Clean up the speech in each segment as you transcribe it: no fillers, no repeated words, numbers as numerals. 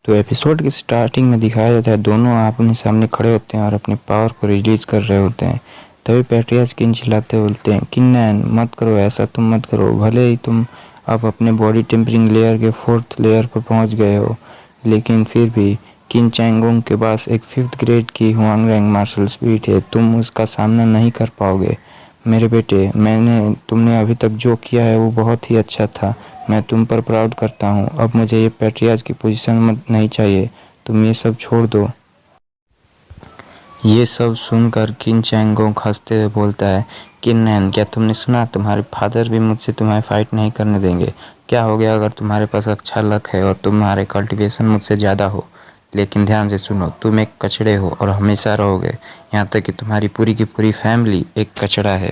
तो एपिसोड की स्टार्टिंग में दिखाया जाता है दोनों आमने सामने खड़े होते हैं और अपने पावर को रिलीज कर रहे होते हैं। तभी पैट्रियाज किन चिल्लाते बोलते हैं, किन्नैन मत करो ऐसा, तुम मत करो। भले ही तुम अब अपने बॉडी टेम्परिंग लेयर के 4th लेयर पर पहुंच गए हो, लेकिन फिर भी किन चैंगोंग के पास एक 5th ग्रेड की हुआंग रैंक मार्शल स्पिरिट है। तुम उसका सामना नहीं कर पाओगे मेरे बेटे। तुमने अभी तक जो किया है वो बहुत ही अच्छा था। मैं तुम पर प्राउड करता हूँ। अब मुझे ये पैट्रियाज की पोजीशन नहीं चाहिए। तुम ये सब छोड़ दो। ये सब सुनकर किन चैंगोंग हंसते हुए बोलता है, किन्नैन क्या तुमने सुना, तुम्हारे फादर भी मुझसे तुम्हें फाइट नहीं करने देंगे। क्या हो गया अगर तुम्हारे पास अच्छा लक है और तुम्हारे कल्टीवेशन मुझसे ज़्यादा हो। लेकिन ध्यान से सुनो, तुम एक कचड़े हो और हमेशा रहोगे, यहाँ तक कि तुम्हारी पूरी की पूरी फैमिली एक कचड़ा है।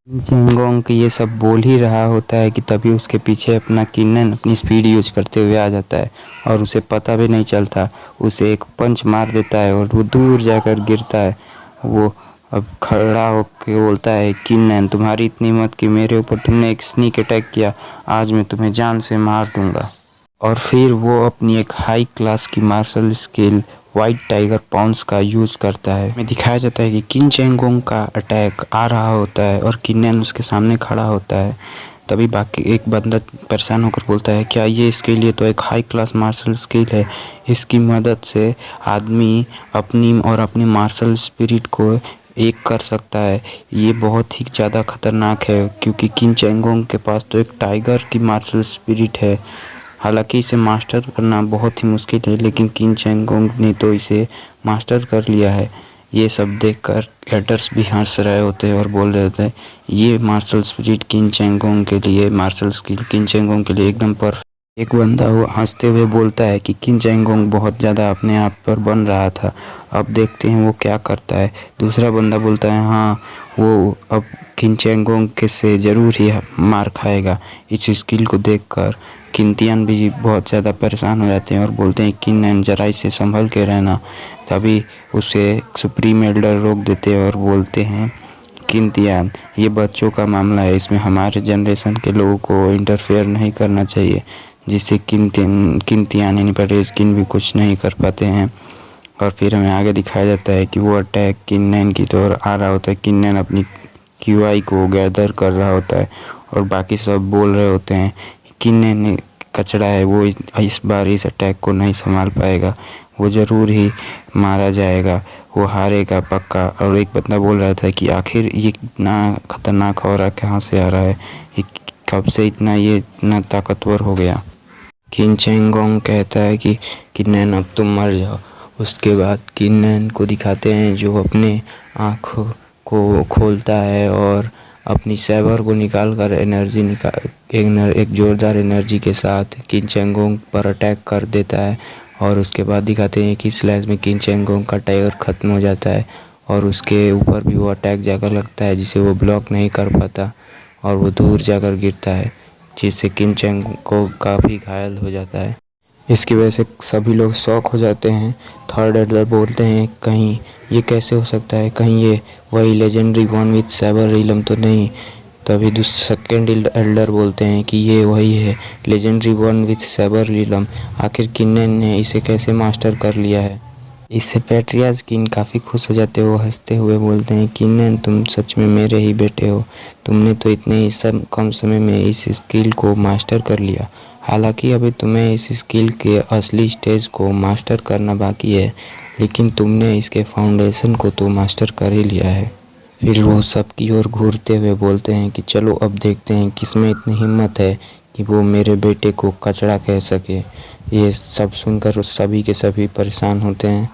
चैंगोंग की ये सब बोल ही रहा होता है कि तभी उसके पीछे अपना किन्नन अपनी स्पीड यूज करते हुए आ जाता है और उसे पता भी नहीं चलता। उसे एक पंच मार देता है और वो दूर जाकर गिरता है। वो अब खड़ा होकर बोलता है, किन्नन तुम्हारी इतनी हिम्मत कि मेरे ऊपर तुमने एक स्नीक अटैक किया, आज मैं तुम्हें जान से मार दूंगा। और फिर वो अपनी एक हाई क्लास की martial skill white tiger pounce का यूज़ करता है। में दिखाया जाता है कि किन चैंगोंग का अटैक आ रहा होता है और किन्नैन उसके सामने खड़ा होता है। तभी बाकी एक बंदा परेशान होकर बोलता है, क्या ये स्किल, ये तो एक हाई क्लास मार्शल स्किल है। इसकी मदद से आदमी अपनी और अपनी मार्शल स्पिरिट को एक कर सकता है। ये बहुत ही ज़्यादा खतरनाक है क्योंकि किन चैंगोंग के पास तो एक टाइगर की मार्शल स्पिरिट है। हालांकि इसे मास्टर करना बहुत ही मुश्किल है, लेकिन किन चैंगोंग ने तो इसे मास्टर कर लिया है। ये सब देखकर एडर्स भी हंस रहे होते हैं और बोल रहे होते हैं, ये मार्शल स्पिरिट किन चैंगोंग के लिए, मार्शल स्किल किन चैंगोंग के लिए एकदम परफेक्ट। एक बंदा वो हंसते हुए बोलता है कि किन चैंगोंग बहुत ज़्यादा अपने आप पर बन रहा था, अब देखते हैं वो क्या करता है। दूसरा बंदा बोलता है, हाँ वो अब किन चैंगोंग के से ज़रूर ही मार खाएगा। इस स्किल को देखकर किंतियान भी बहुत ज़्यादा परेशान हो जाते हैं और बोलते हैं, किन्नैन जरा इसे संभल के रहना। तभी उसे सुप्रीम एल्डर रोक देते हैं और बोलते हैं, किंतियान ये बच्चों का मामला है, इसमें हमारे जनरेशन के लोगों को इंटरफेयर नहीं करना चाहिए, जिससे किंतियान यानी पटेज किन भी कुछ नहीं कर पाते हैं। और फिर हमें आगे दिखाया जाता है कि वो अटैक किन्नैन की तरफ आ रहा होता है। किन्नैन अपनी क्यूआई को गैदर कर रहा होता है और बाकी सब बोल रहे होते हैं, किन्नैन कचड़ा है, वो इस बार इस अटैक को नहीं संभाल पाएगा, वो ज़रूर ही मारा जाएगा, वो हारेगा पक्का। और एक बंदा बोल रहा था कि आखिर ये इतना खतरनाक हो रहा कहाँ से आ रहा है, ये कब से इतना ताकतवर हो गया। किन चैंगोंग कहता है कि किन्नैन अब तुम मर जाओ। उसके बाद किन्नैन को दिखाते हैं जो अपने आँखों को खोलता है और अपनी सैबर को निकाल कर एक ज़ोरदार एनर्जी के साथ किन चैंगोंग पर अटैक कर देता है। और उसके बाद दिखाते हैं कि स्लैश में किन चैंगोंग का टाइगर ख़त्म हो जाता है और उसके ऊपर भी वो अटैक जाकर लगता है, जिसे वो ब्लॉक नहीं कर पाता और वो दूर जाकर गिरता है, जिससे किन चैंगोंग काफ़ी घायल हो जाता है। इसकी वजह से सभी लोग शॉक हो जाते हैं। थर्ड एल्डर बोलते हैं, कहीं ये कैसे हो सकता है, कहीं ये वही legendary one with Saber realm तो नहीं। तभी सेकेंड एल्डर बोलते हैं कि ये वही है, legendary one with Saber realm. आखिर किन्नैन ने इसे कैसे मास्टर कर लिया है। इससे पैट्रियाज किन काफ़ी खुश हो जाते हो, हंसते हुए बोलते हैं, किन्नैन तुम सच में मेरे ही बेटे हो, तुमने तो इतने ही कम समय में इस स्किल को मास्टर कर लिया। हालांकि अभी तुम्हें इस स्किल के असली स्टेज को मास्टर करना बाकी है, लेकिन तुमने इसके फाउंडेशन को तो मास्टर कर ही लिया है। फिर वो सबकी ओर घूरते हुए बोलते हैं कि चलो अब देखते हैं किसमें इतनी हिम्मत है कि वो मेरे बेटे को कचड़ा कह सके। ये सब सुनकर सभी के सभी परेशान होते हैं,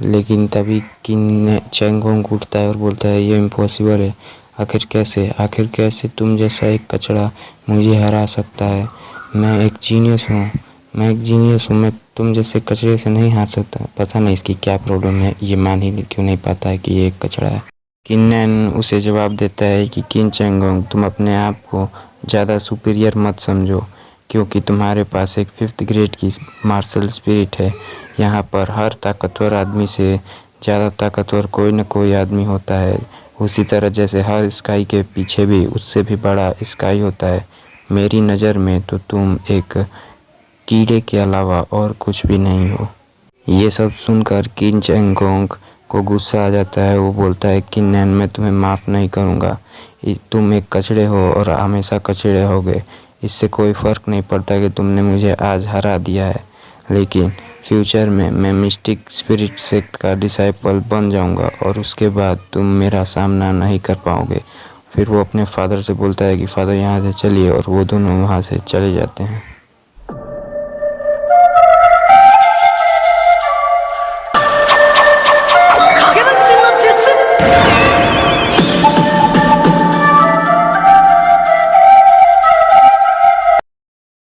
लेकिन तभी किन चैंगोंग उठता है और बोलता है, ये इम्पॉसिबल है, आखिर कैसे तुम जैसा एक कचड़ा मुझे हरा सकता है। मैं एक जीनियस हूँ, मैं तुम जैसे कचरे से नहीं हार सकता। पता नहीं इसकी क्या प्रॉब्लम है, ये मान ही क्यों नहीं पाता है कि ये एक कचड़ा है। किन्नैन उसे जवाब देता है कि किन चैंगोंग तुम अपने आप को ज़्यादा सुपीरियर मत समझो, क्योंकि तुम्हारे पास एक 5th ग्रेड की मार्शल स्पिरिट है। यहाँ पर हर ताकतवर आदमी से ज़्यादा ताकतवर कोई न कोई आदमी होता है, उसी तरह जैसे हर स्काई के पीछे भी उससे भी बड़ा स्काई होता है। मेरी नज़र में तो तुम एक कीड़े के अलावा और कुछ भी नहीं हो। ये सब सुनकर किन चैंग को गुस्सा आ जाता है। वो बोलता है किन्नैन, मैं तुम्हें माफ़ नहीं करूँगा। तुम एक कचड़े हो और हमेशा कचड़े होगे। इससे कोई फ़र्क नहीं पड़ता कि तुमने मुझे आज हरा दिया है, लेकिन फ्यूचर में मैं मिस्टिक स्पिरिट सेक्ट का डिसाइपल बन जाऊँगा और उसके बाद तुम मेरा सामना नहीं कर पाओगे। फिर वो अपने फादर से बोलता है कि फादर यहाँ से चलिए, और वो दोनों वहाँ से चले जाते हैं।影分身の術